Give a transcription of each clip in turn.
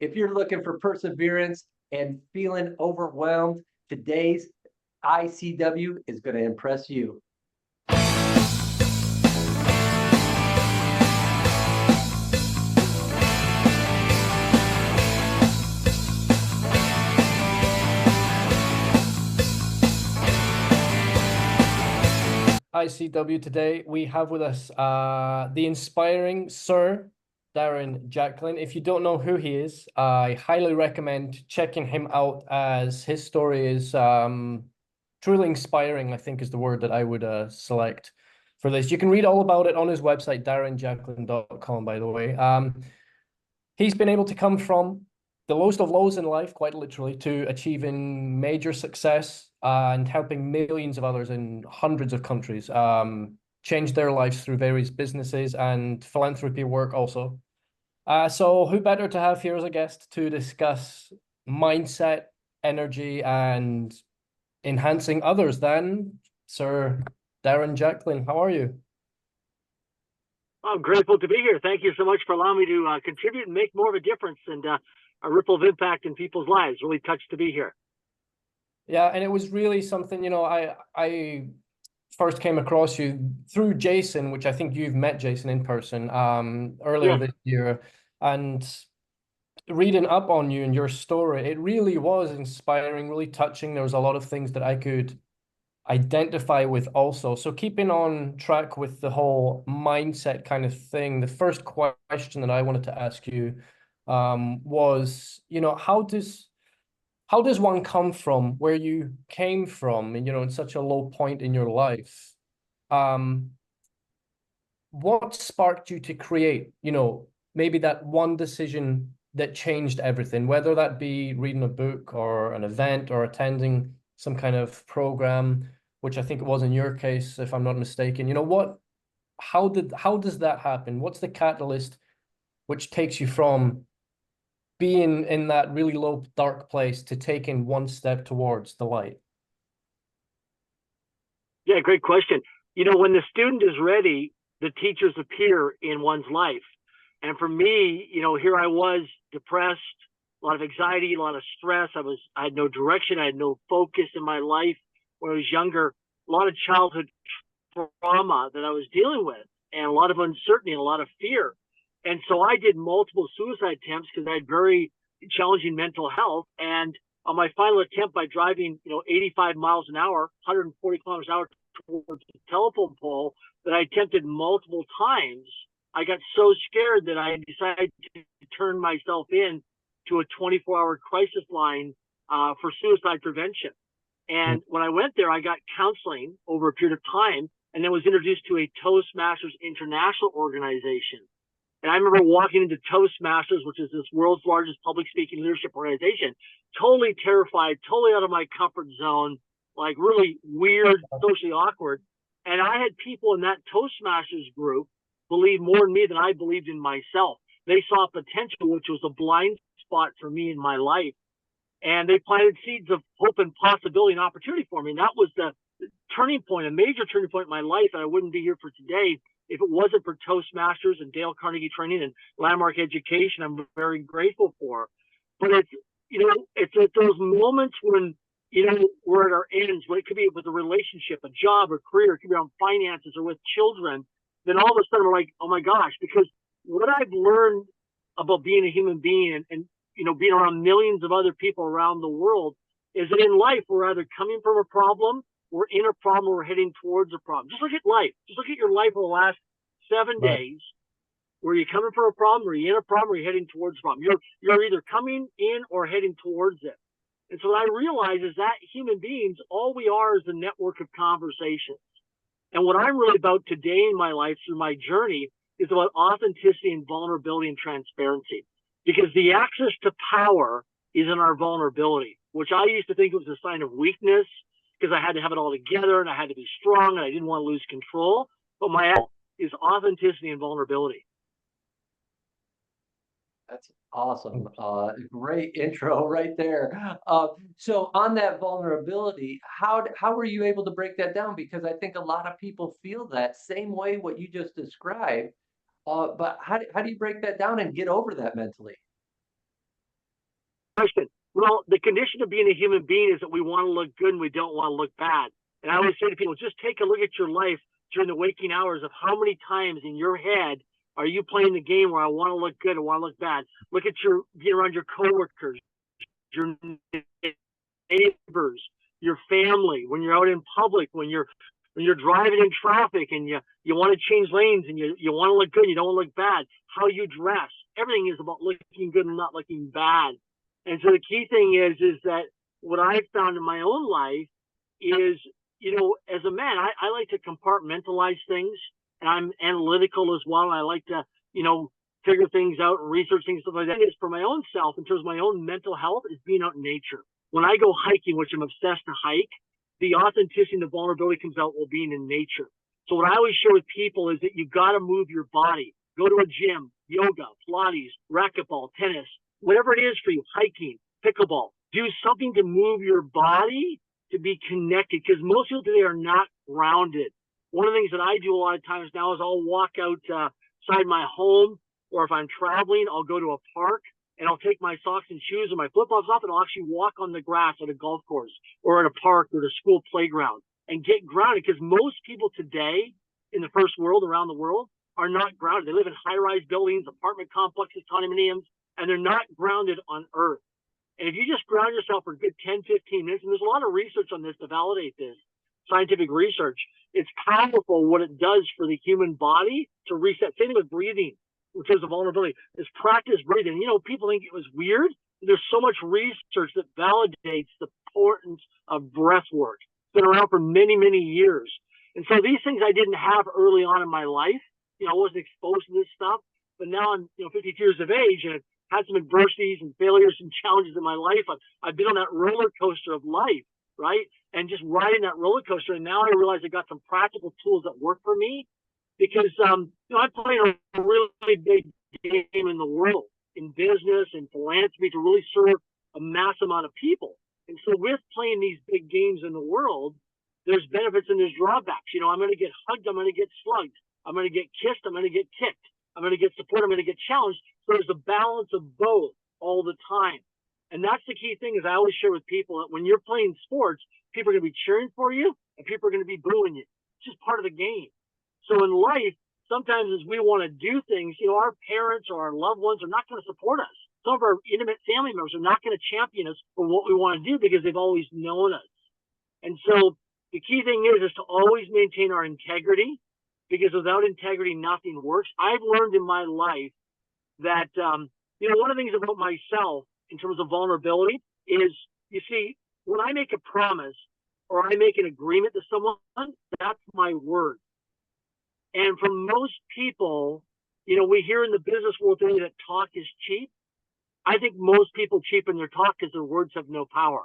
If you're looking for perseverance and feeling overwhelmed, today's ICW is going to impress you. ICW today, we have with us the inspiring Sir Darren Jacklin. If you don't know who he is, I highly recommend checking him out, as his story is truly inspiring, I think is the word that I would select for this. You can read all about it on his website, darrenjacklin.com, by the way. He's been able to come from the lowest of lows in life, quite literally, to achieving major success and helping millions of others in hundreds of countries change their lives through various businesses and philanthropy work also. So who better to have here as a guest to discuss mindset, energy, and enhancing others than Sir Darren Jacklin. How are you? I'm grateful to be here. Thank you so much for allowing me to contribute and make more of a difference and a ripple of impact in people's lives. Really touched to be here. Yeah, and it was really something, you know, I first came across you through Jason, which I think you've met Jason in person earlier this year, and reading up on you and your story, it really was inspiring, really touching. There was a lot of things that I could identify with also. So keeping on track with the whole mindset kind of thing, the first question that I wanted to ask you was, you know, how does one come from where you came from, and, you know, in such a low point in your life? What sparked you to create, you know, maybe that one decision that changed everything, whether that be reading a book or an event or attending some kind of program, which I think it was in your case, if I'm not mistaken. You know, how does that happen? What's the catalyst which takes you from being in that really low, dark place to taking one step towards the light? Yeah, great question. You know, when the student is ready, the teachers appear in one's life. And for me, you know, here I was depressed, a lot of anxiety, a lot of stress. I had no direction. I had no focus in my life when I was younger, a lot of childhood trauma that I was dealing with, and a lot of uncertainty and a lot of fear. And so I did multiple suicide attempts because I had very challenging mental health. And on my final attempt, by driving, you know, 85 miles an hour, 140 kilometers an hour towards the telephone pole that I attempted multiple times, I got so scared that I decided to turn myself in to a 24-hour crisis line for suicide prevention. And when I went there, I got counseling over a period of time, and then was introduced to a Toastmasters International organization. And I remember walking into Toastmasters, which is this world's largest public speaking leadership organization, totally terrified, totally out of my comfort zone, like really weird, socially awkward. And I had people in that Toastmasters group believe more in me than I believed in myself. They saw potential, which was a blind spot for me in my life. And they planted seeds of hope and possibility and opportunity for me. And that was the turning point, a major turning point in my life. And I wouldn't be here for today if it wasn't for Toastmasters and Dale Carnegie training and landmark education. I'm very grateful for. But it's, you know, it's at those moments when, you know, we're at our ends, when it could be with a relationship, a job, or career, it could be on finances or with children, then all of a sudden we're like, oh my gosh, because what I've learned about being a human being and you know, being around millions of other people around the world is that in life, we're either coming from a problem, we're in a problem, or we're heading towards a problem. Just look at life. Just look at your life over the last 7 days. Were you coming from a problem, or are you in a problem, or are you heading towards a problem? You're either coming in or heading towards it. And so what I realize is that human beings, all we are is a network of conversations. And what I'm really about today in my life through my journey is about authenticity and vulnerability and transparency. Because the access to power is in our vulnerability, which I used to think was a sign of weakness because I had to have it all together and I had to be strong and I didn't want to lose control. But my is authenticity and vulnerability. That's awesome. Great intro right there. So on that vulnerability, how were you able to break that down? Because I think a lot of people feel that same way what you just described. But how do you break that down and get over that mentally? question. Well, the condition of being a human being is that we want to look good and we don't want to look bad. And I always say to people, just take a look at your life during the waking hours of how many times in your head are you playing the game where I want to look good or want to look bad. Look at your being around your coworkers, your neighbors, your family, when you're out in public, when you're driving in traffic and you want to change lanes and you want to look good, you don't want to look bad, how you dress. Everything is about looking good and not looking bad. And so the key thing is that what I've found in my own life is, as a man, I like to compartmentalize things, and I'm analytical as well. I like to, figure things out and research things, stuff like that. Is for my own self, in terms of my own mental health, is being out in nature. When I go hiking, which I'm obsessed to hike, the authenticity and the vulnerability comes out while being in nature. So what I always share with people is that you got to move your body. Go to a gym, yoga, Pilates, racquetball, tennis, whatever it is for you, hiking, pickleball. Do something to move your body to be connected, because most people today are not grounded. One of the things that I do a lot of times now is I'll walk outside my home, or if I'm traveling, I'll go to a park and I'll take my socks and shoes and my flip-flops off and I'll actually walk on the grass at a golf course or at a park or at a school playground and get grounded, because most people today in the first world, around the world, are not grounded. They live in high-rise buildings, apartment complexes, condominiums, and they're not grounded on earth. And if you just ground yourself for a good 10, 15 minutes, and there's a lot of research on this to validate this, scientific research, it's powerful what it does for the human body to reset. Same thing with breathing, in terms of vulnerability, is practice breathing. People think it was weird. There's so much research that validates the importance of breath work. It's been around for many, many years. And so these things I didn't have early on in my life. I wasn't exposed to this stuff, but now I'm, 52 years of age, and I've had some adversities and failures and challenges in my life. I've been on that roller coaster of life, right? And just riding that roller coaster. And now I realize I got some practical tools that work for me, because, I'm playing a really big game in the world, in business and philanthropy, to really serve a mass amount of people. And so with playing these big games in the world, there's benefits and there's drawbacks. I'm going to get hugged. I'm going to get slugged. I'm going to get kissed. I'm going to get kicked. I'm going to get support. I'm going to get challenged. So there's a balance of both all the time. And that's the key thing, is I always share with people that when you're playing sports, people are going to be cheering for you and people are going to be booing you. It's just part of the game. So in life, sometimes as we want to do things, our parents or our loved ones are not going to support us. Some of our intimate family members are not going to champion us for what we want to do, because they've always known us. And so the key thing is to always maintain our integrity, because without integrity, nothing works. I've learned in my life that, one of the things about myself in terms of vulnerability is, you see, when I make a promise or I make an agreement to someone, that's my word. And for most people, we hear in the business world today that talk is cheap. I think most people cheapen their talk because their words have no power.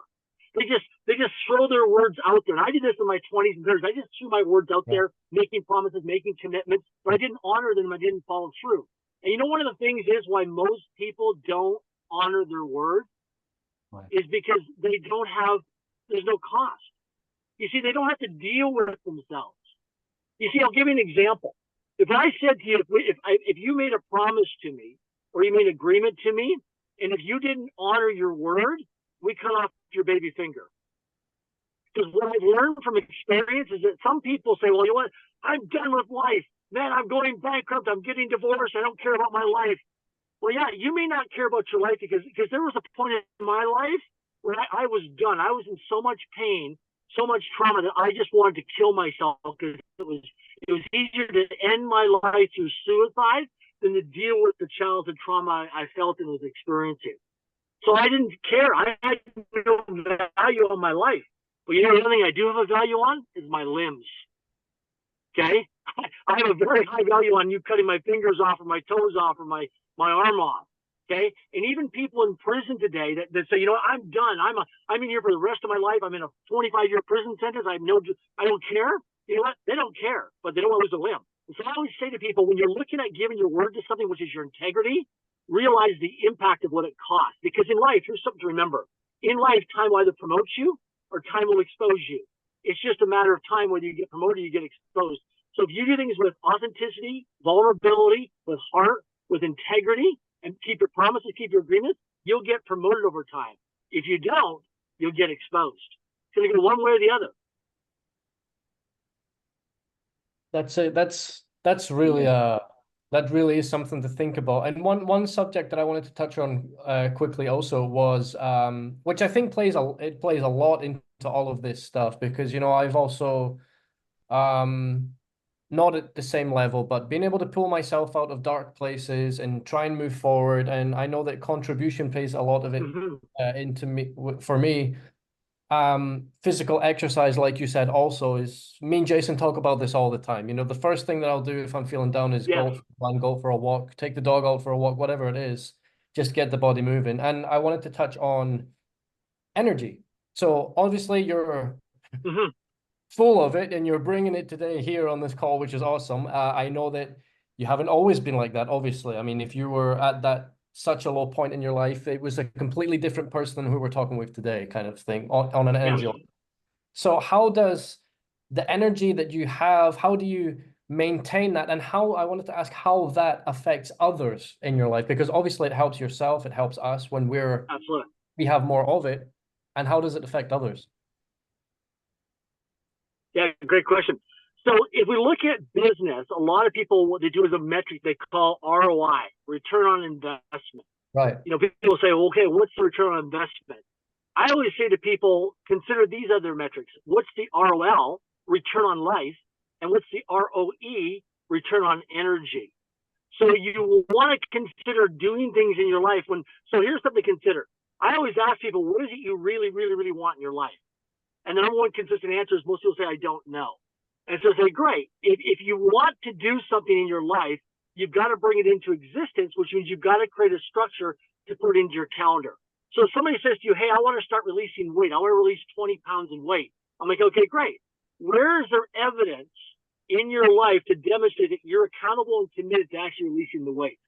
They just throw their words out there. And I did this in my 20s and 30s. I just threw my words out there, making promises, making commitments, but I didn't honor them. I didn't follow through. And one of the things is why most people don't honor their word is because there's no cost. You see, they don't have to deal with it themselves. You see, I'll give you an example. If I said to you, if you made a promise to me, or you made an agreement to me, and if you didn't honor your word, we cut off your baby finger. Because what I've learned from experience is that some people say, well, you know what? I'm done with life. Man, I'm going bankrupt. I'm getting divorced. I don't care about my life. Well, yeah, you may not care about your life because there was a point in my life where I was done. I was in so much pain, so much trauma, that I just wanted to kill myself, because it was easier to end my life through suicide than to deal with the childhood trauma I felt and was experiencing. So I didn't care. I had no value on my life. But the other thing I do have a value on is my limbs. Okay? I have a very high value on you cutting my fingers off or my toes off or my arm off. Okay? And even people in prison today that say, I'm done. I'm in here for the rest of my life. I'm in a 25-year prison sentence. I don't care. You know what? They don't care, but they don't want to lose a limb. And so I always say to people, when you're looking at giving your word to something, which is your integrity, realize the impact of what it costs. Because in life, here's something to remember. In life, time will either promote you or time will expose you. It's just a matter of time whether you get promoted or you get exposed. So if you do things with authenticity, vulnerability, with heart, with integrity, and keep your promises, keep your agreements, you'll get promoted over time. If you don't, you'll get exposed. It's going to go one way or the other. That's really that really is something to think about. And one subject that I wanted to touch on quickly also was which I think plays a lot into all of this stuff, because I've also not at the same level, but being able to pull myself out of dark places and try and move forward. And I know that contribution plays a lot of it into me for me. Physical exercise, like you said, also is, me and Jason talk about this all the time. The first thing that I'll do if I'm feeling down is go for a walk, take the dog out for a walk, whatever it is, just get the body moving. And I wanted to touch on energy. So obviously you're full of it and you're bringing it today here on this call, which is awesome. I know that you haven't always been like that, obviously. I mean, if you were at such a low point in your life, it was a completely different person than who we're talking with today, kind of thing, on an energy. So how does the energy that you have, how do you maintain that? And I wanted to ask how that affects others in your life, because obviously it helps yourself, it helps us when we have more of it. And how does it affect others? Yeah, great question. So if we look at business, a lot of people, what they do is a metric they call ROI, return on investment. Right. People say, well, okay, what's the return on investment? I always say to people, consider these other metrics. What's the ROL, return on life, and what's the ROE, return on energy? So you want to consider doing things in your life so here's something to consider. I always ask people, what is it you really, really, really want in your life? And the number one consistent answer is most people say, I don't know. And so I say, great. If you want to do something in your life, you've got to bring it into existence, which means you've got to create a structure to put into your calendar. So if somebody says to you, hey, I want to start releasing weight. I want to release 20 pounds in weight. I'm like, okay, great. Where is there evidence in your life to demonstrate that you're accountable and committed to actually releasing the weight?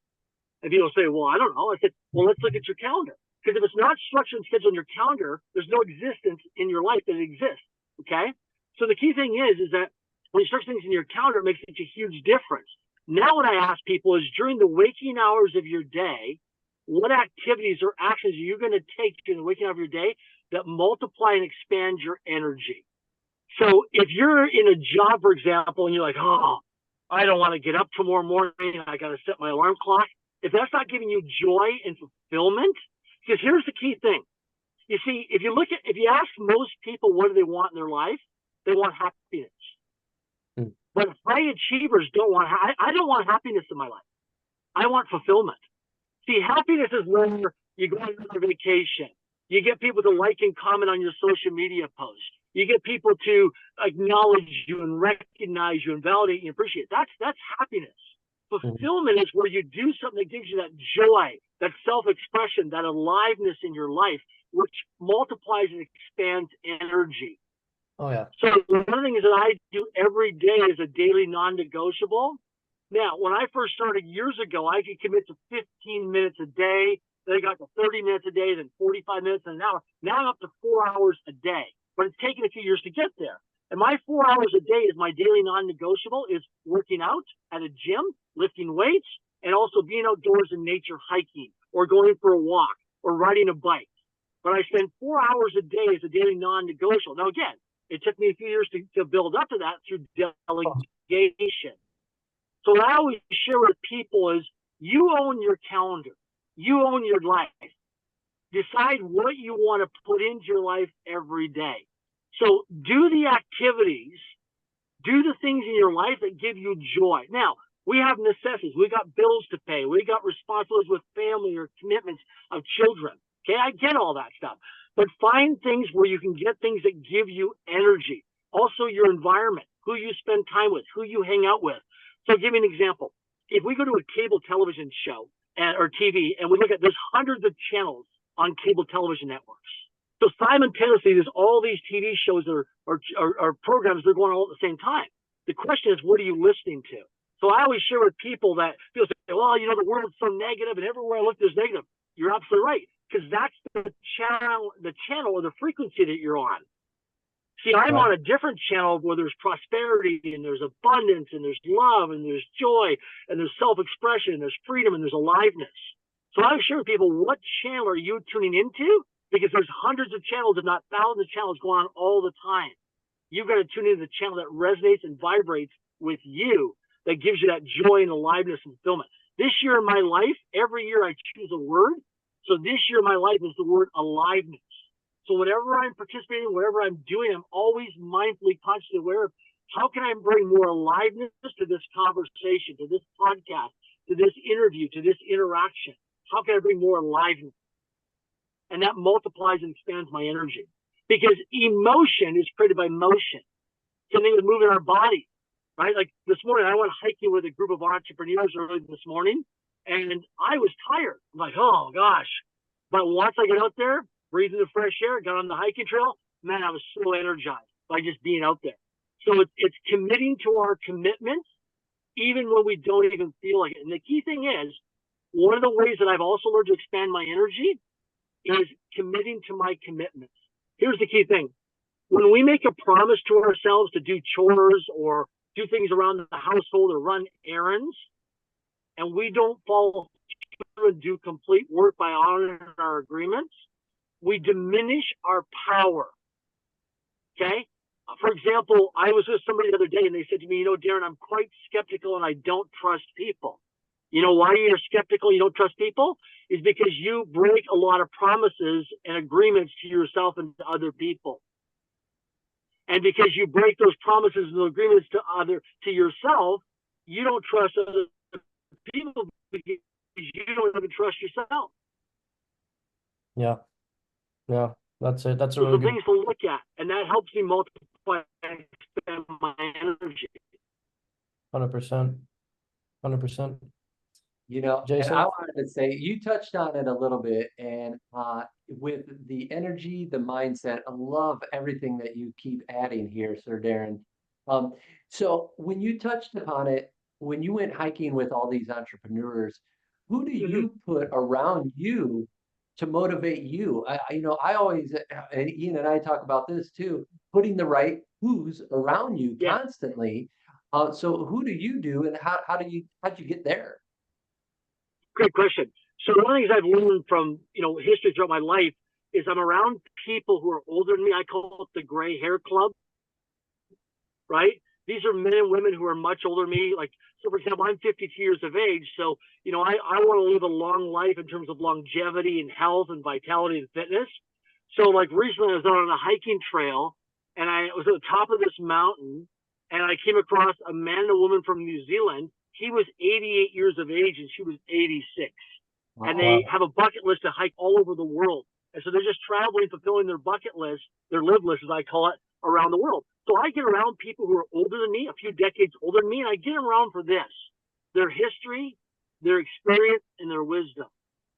And people say, well, I don't know. I said, well, let's look at your calendar. Because if it's not structured and scheduled on your calendar, there's no existence in your life that it exists. Okay? So the key thing is that when you structure things in your calendar, it makes such a huge difference. Now what I ask people is, during the waking hours of your day, what activities or actions are you going to take during the waking hour of your day that multiply and expand your energy? So if you're in a job, for example, and you're like, oh, I don't want to get up tomorrow morning, I got to set my alarm clock. If that's not giving you joy and fulfillment, because here's the key thing. You see, if you ask most people what do they want in their life, they want happiness. But high achievers don't want, I don't want happiness in my life. I want fulfillment. See, happiness is when you go on a vacation. You get people to like and comment on your social media posts. You get people to acknowledge you and recognize you and validate you and appreciate. That's happiness. Fulfillment is where you do something that gives you that joy, that self-expression, that aliveness in your life, which multiplies and expands energy. Oh, yeah. So one of the things that I do every day is a daily non-negotiable. Now, when I first started years ago, I could commit to 15 minutes a day. Then I got to 30 minutes a day, then 45 minutes, and an hour. Now I'm up to 4 hours a day. But it's taken a few years to get there. And my 4 hours a day is my daily non-negotiable is working out at a gym, lifting weights, and also being outdoors in nature, hiking, or going for a walk, or riding a bike. But I spend 4 hours a day as a daily non-negotiable. Now, again, it took me a few years to build up to that through delegation. So what I always share with people is, you own your calendar. You own your life. Decide what you want to put into your life every day. So do the activities, do the things in your life that give you joy. Now, we have necessities. We got bills to pay. We got responsibilities with family or commitments of children. Okay, I get all that stuff. But find things where you can get things that give you energy. Also your environment, who you spend time with, who you hang out with. So I'll give you an example. If we go to a cable television show or TV and we look at, there's hundreds of channels on cable television networks. So simultaneously, there's all these TV shows or programs that are going on all at the same time. The question is, what are you listening to? So I always share with people that people say, well, the world's so negative and everywhere I look, there's negative. You're absolutely right, because that's the channel or the frequency that you're on. See, I'm on a different channel where there's prosperity and there's abundance and there's love and there's joy and there's self-expression and there's freedom and there's aliveness. So I share with people, what channel are you tuning into? Because there's hundreds of channels, if not thousands of channels going on all the time. You've got to tune into the channel that resonates and vibrates with you, that gives you that joy and aliveness and fulfillment. This year in my life, every year I choose a word. So this year in my life is the word aliveness. So whatever I'm participating, whatever I'm doing, I'm always mindfully, consciously aware of how can I bring more aliveness to this conversation, to this podcast, to this interview, to this interaction. How can I bring more aliveness? And that multiplies and expands my energy. Because emotion is created by motion. Something with moving our body, right? Like this morning, I went hiking with a group of entrepreneurs early this morning, and I was tired. I'm like, oh gosh. But once I got out there, breathing the fresh air, got on the hiking trail, man, I was so energized by just being out there. So it's committing to our commitments, even when we don't even feel like it. And the key thing is, one of the ways that I've also learned to expand my energy is committing to my commitments. Here's the key thing. When we make a promise to ourselves to do chores or do things around the household or run errands, and we don't follow through and do complete work by honoring our agreements, we diminish our power. Okay? For example, I was with somebody the other day and they said to me, you know, Darren, I'm quite skeptical and I don't trust people. You know why you're skeptical, you don't trust people? Is because you break a lot of promises and agreements to yourself and to other people. And because you break those promises and agreements to yourself, you don't trust other people because you don't even trust yourself. Yeah. Yeah. That's it. That's a So really the good. things to look at, and that helps me multiply and expand my energy. 100%. 100%. You know, and Jason? I wanted to say, you touched on it a little bit, and with the energy, the mindset, I love everything that you keep adding here, Sir Darren. Um, so when you touched upon it, when you went hiking with all these entrepreneurs, who do you put around you to motivate you? I always, and Ian and I talk about this too, putting the right who's around you Yeah. constantly. So who do you do, and how'd you get there? Great question. So one of the things I've learned from, history throughout my life is I'm around people who are older than me. I call it the gray hair club, right? These are men and women who are much older than me. Like, so for example, I'm 52 years of age. So, I want to live a long life in terms of longevity and health and vitality and fitness. So like recently I was on a hiking trail and I was at the top of this mountain and I came across a man and a woman from New Zealand. He was 88 years of age and she was 86. And they have a bucket list to hike all over the world. And so they're just traveling, fulfilling their bucket list, their live list, as I call it, around the world. So I get around people who are older than me, a few decades older than me, and I get around for this: their history, their experience, and their wisdom.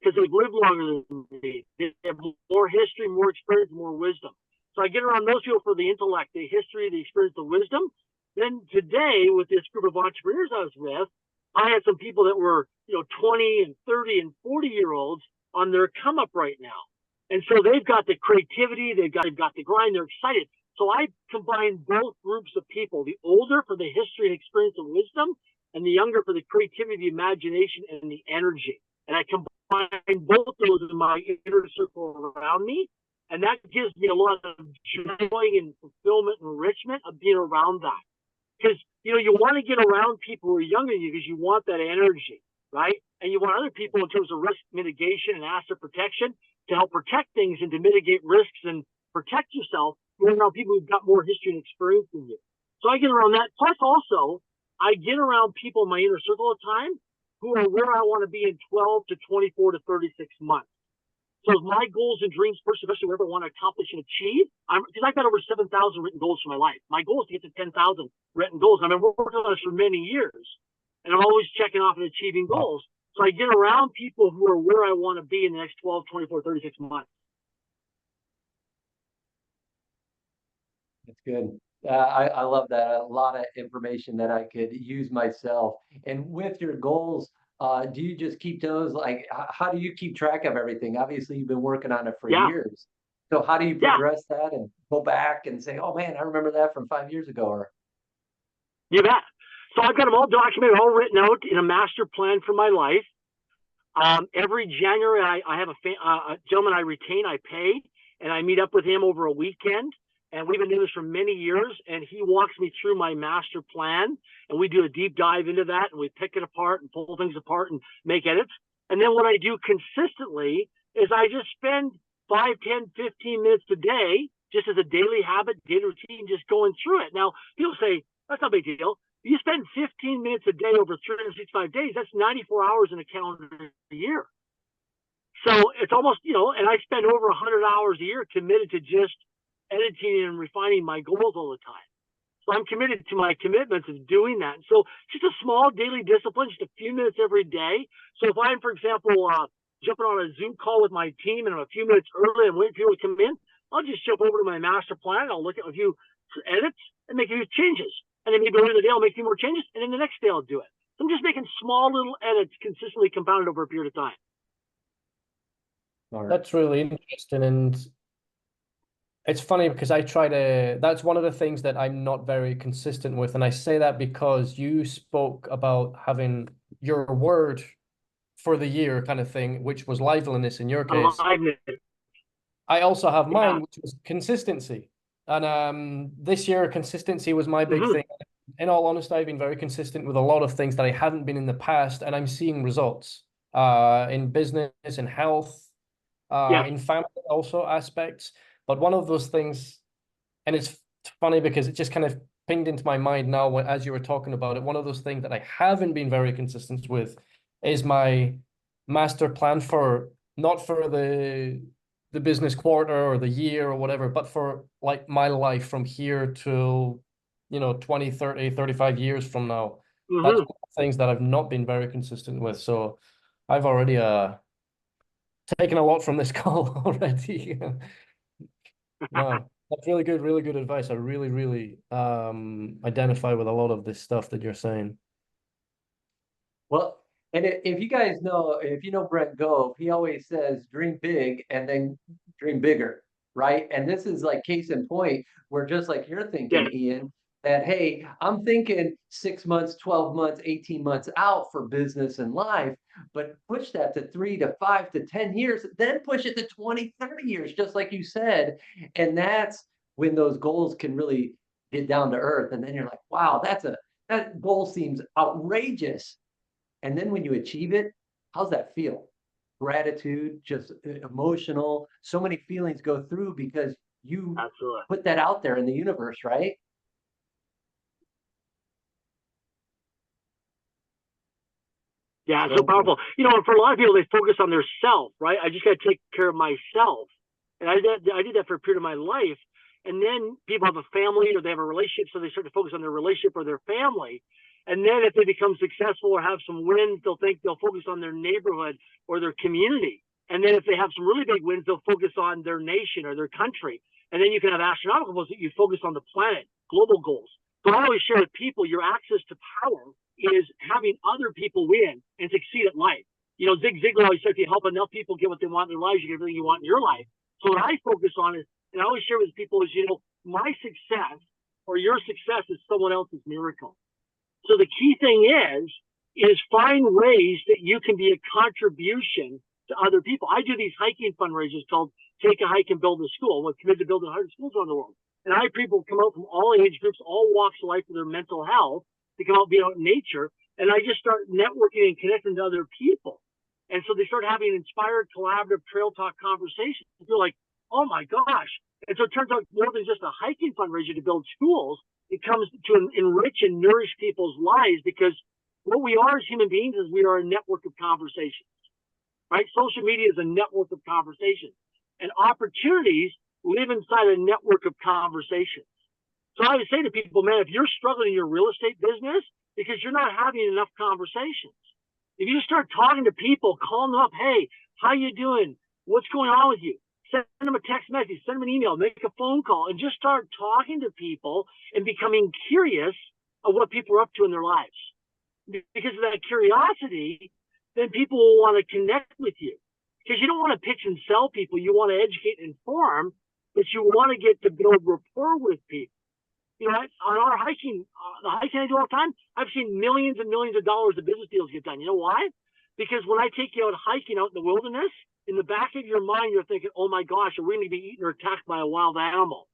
Because they've lived longer than me. They have more history, more experience, more wisdom. So I get around those people for the intellect, the history, the experience, the wisdom. Then today, with this group of entrepreneurs I was with, I had some people that were, 20 and 30 and 40-year-olds on their come up right now. And so they've got the creativity, they've got the grind, they're excited. So I combine both groups of people, the older for the history and experience and wisdom, and the younger for the creativity, the imagination, and the energy. And I combine both those in my inner circle around me. And that gives me a lot of joy and fulfillment and enrichment of being around that. Because, you want to get around people who are younger than you because you want that energy, right? And you want other people in terms of risk mitigation and asset protection to help protect things and to mitigate risks and protect yourself. You're around people who've got more history and experience than you. So I get around that. Plus also, I get around people in my inner circle of time who are where I want to be in 12 to 24 to 36 months. So my goals and dreams, first, especially whatever I want to accomplish and achieve, because I've got over 7,000 written goals for my life. My goal is to get to 10,000 written goals. I've been working on this for many years, and I'm always checking off and achieving goals. So I get around people who are where I want to be in the next 12, 24, 36 months. That's good. I love that. A lot of information that I could use myself. And with your goals, do you just keep those? Like, how do you keep track of everything? Obviously, you've been working on it for years. So how do you progress that and go back and say, oh man, I remember that from 5 years ago? Or you bet. So I've got them all documented, all written out in a master plan for my life. Every January, I have a gentleman I retain, I pay, and I meet up with him over a weekend. And we've been doing this for many years, and he walks me through my master plan, and we do a deep dive into that, and we pick it apart and pull things apart and make edits. And then what I do consistently is I just spend 5, 10, 15 minutes a day, just as a daily habit, daily routine, just going through it. Now, people say, that's not a big deal. You spend 15 minutes a day over 365 days, that's 94 hours in a calendar year. So it's almost, and I spend over 100 hours a year committed to just editing and refining my goals all the time. So I'm committed to my commitments of doing that. So just a small daily discipline, just a few minutes every day. So if I'm, for example, jumping on a Zoom call with my team and I'm a few minutes early and waiting for people to come in, I'll just jump over to my master plan. I'll look at a few edits and make a few changes. And then maybe later in the day, I'll make a few more changes. And then the next day, I'll do it. So I'm just making small little edits consistently compounded over a period of time. That's really interesting. And it's funny because that's one of the things that I'm not very consistent with. And I say that because you spoke about having your word for the year kind of thing, which was liveliness in your case. I also have mine, which was consistency. And this year, consistency was my big thing. In all honesty, I've been very consistent with a lot of things that I hadn't been in the past, and I'm seeing results in business, in health, in family also aspects. But one of those things, and it's funny because it just kind of pinged into my mind now as you were talking about it, one of those things that I haven't been very consistent with is my master plan for, not for the business quarter or the year or whatever, but for like my life from here till, 20, 30, 35 years from now. That's one of the things that I've not been very consistent with. So I've already taken a lot from this call already. No, that's really good advice. I really, really identify with a lot of this stuff that you're saying. Well, and if you guys know, if you know Brett Gove, he always says dream big and then dream bigger, right? And this is like case in point where just like you're thinking, Ian, that, hey, I'm thinking 6 months, 12 months, 18 months out for business and life, but push that to 3 to 5 to 10 years, then push it to 20, 30 years, just like you said. And that's when those goals can really get down to earth. And then you're like, wow, that goal seems outrageous. And then when you achieve it, how's that feel? Gratitude, just emotional. So many feelings go through because you put that out there in the universe, right? Yeah, so powerful. For a lot of people, they focus on their self, right? I just got to take care of myself. And I did that for a period of my life. And then people have a family or they have a relationship, so they start to focus on their relationship or their family. And then if they become successful or have some wins, they'll focus on their neighborhood or their community. And then if they have some really big wins, they'll focus on their nation or their country. And then you can have astronomical goals that you focus on the planet, global goals. So I always share with people, your access to power is having other people win and succeed at life. Zig Ziglar always said, if you help enough people get what they want in their lives, you get everything you want in your life. So what I focus on is, and I always share with people is, my success or your success is someone else's miracle. So the key thing is find ways that you can be a contribution to other people. I do these hiking fundraisers called Take a Hike and Build a School. We're committed to building 100 schools around the world. And I have people come out from all age groups, all walks of life for their mental health to come out and be out in nature. And I just start networking and connecting to other people. And so they start having inspired, collaborative trail talk conversations. They're like, oh my gosh. And so it turns out more than just a hiking fundraiser to build schools. It comes to enrich and nourish people's lives, because what we are as human beings is we are a network of conversations, right? Social media is a network of conversations, and opportunities live inside a network of conversations. So I would say to people, man, if you're struggling in your real estate business because you're not having enough conversations, if you start talking to people, calling them up, hey, how you doing? What's going on with you? Send them a text message, send them an email, make a phone call, and just start talking to people and becoming curious of what people are up to in their lives. Because of that curiosity, then people will want to connect with you. Because you don't want to pitch and sell people. You want to educate and inform, but you want to get to build rapport with people. On our hiking, the hiking I do all the time, I've seen millions and millions of dollars of business deals get done. You know why? Because when I take you out hiking out in the wilderness, in the back of your mind, you're thinking, oh my gosh, are we going to be eaten or attacked by a wild animal?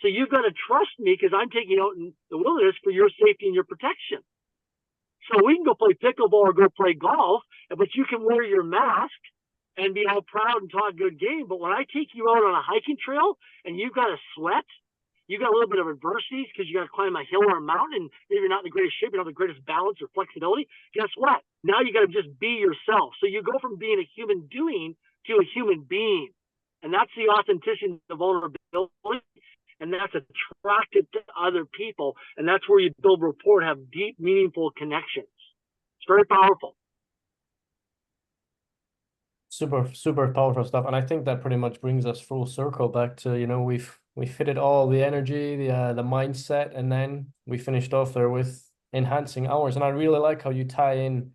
So you've got to trust me because I'm taking you out in the wilderness for your safety and your protection. So we can go play pickleball or go play golf, but you can wear your mask and be all proud and talk good game. But when I take you out on a hiking trail and you've got to sweat, you got a little bit of adversity because you got to climb a hill or a mountain, and maybe you're not in the greatest shape, you don't have the greatest balance or flexibility. Guess what? Now you got to just be yourself. So you go from being a human doing to a human being. And that's the authenticity, the vulnerability, and that's attractive to other people. And that's where you build rapport, have deep, meaningful connections. It's very powerful. Super powerful stuff. And I think that pretty much brings us full circle back to, you know, we've fitted all the energy, the mindset, and then we finished off there with enhancing ours. And I really like how you tie in,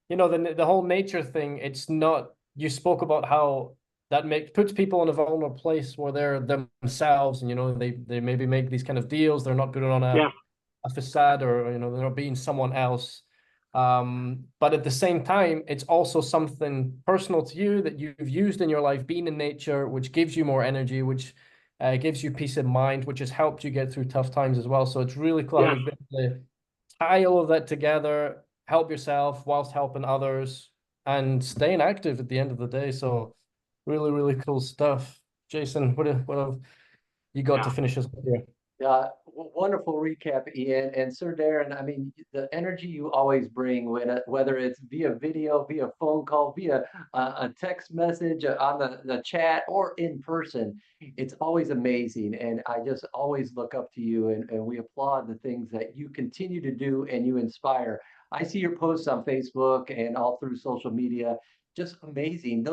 you know, the whole nature thing. It's not, you spoke about how that puts people in a vulnerable place where they're themselves, and, you know, they maybe make these kind of deals. They're not putting on a facade, or, you know, they're not being someone else. But at the same time, it's also something personal to you that you've used in your life, being in nature, which gives you more energy, which gives you peace of mind, which has helped you get through tough times as well. So it's really cool how you've been able to tie all of that together, help yourself whilst helping others, and staying active at the end of the day. So really cool stuff. Jason, what have you got to finish us up here? Wonderful recap, Ian. And Sir Darren, I mean, the energy you always bring, whether it's via video, via phone call, via a text message on the chat, or in person, it's always amazing. And I just always look up to you, and we applaud the things that you continue to do and you inspire. I see your posts on Facebook and all through social media. Just amazing.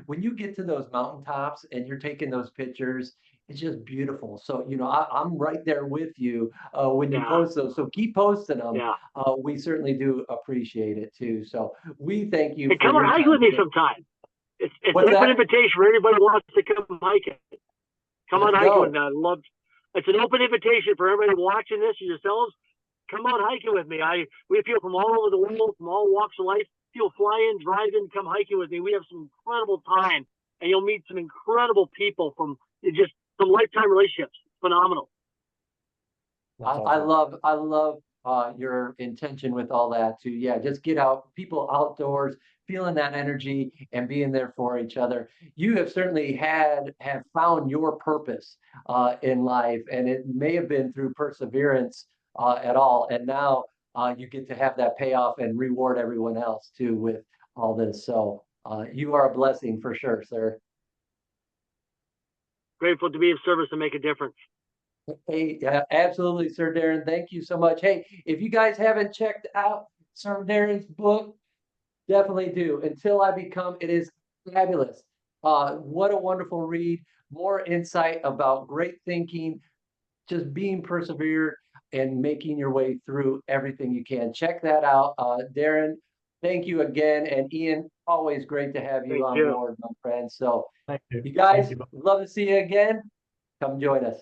When you get to those mountaintops and you're taking those pictures, it's just beautiful. So, you know, I'm right there with you when you post those. So keep posting them. We certainly do appreciate it too. So we thank you. Hey, come on hike with me sometime. It's an open invitation for anybody who wants to come hiking. Come on hiking with me. It's an open invitation for everybody watching this and yourselves. Come on hiking with me. We have people from all over the world, from all walks of life. People fly in, drive in, come hiking with me. We have some incredible time, and you'll meet some incredible people from just some lifetime relationships. Phenomenal. I love your intention with all that too. Yeah, just get out, people outdoors, feeling that energy and being there for each other. You have certainly have found your purpose in life, and it may have been through perseverance at all. And now you get to have that payoff and reward everyone else too with all this. So you are a blessing for sure, sir. Grateful to be of service and make a difference. Hey, absolutely, Sir Darren. Thank you so much. Hey, if you guys haven't checked out Sir Darren's book, definitely do. Until I Become, it is fabulous. What a wonderful read. More insight about great thinking, just being persevered and making your way through everything you can. Check that out. Darren, thank you again. And Ian, always great to have you on board, my friend. So thank you. You guys, love to see you again. Come join us.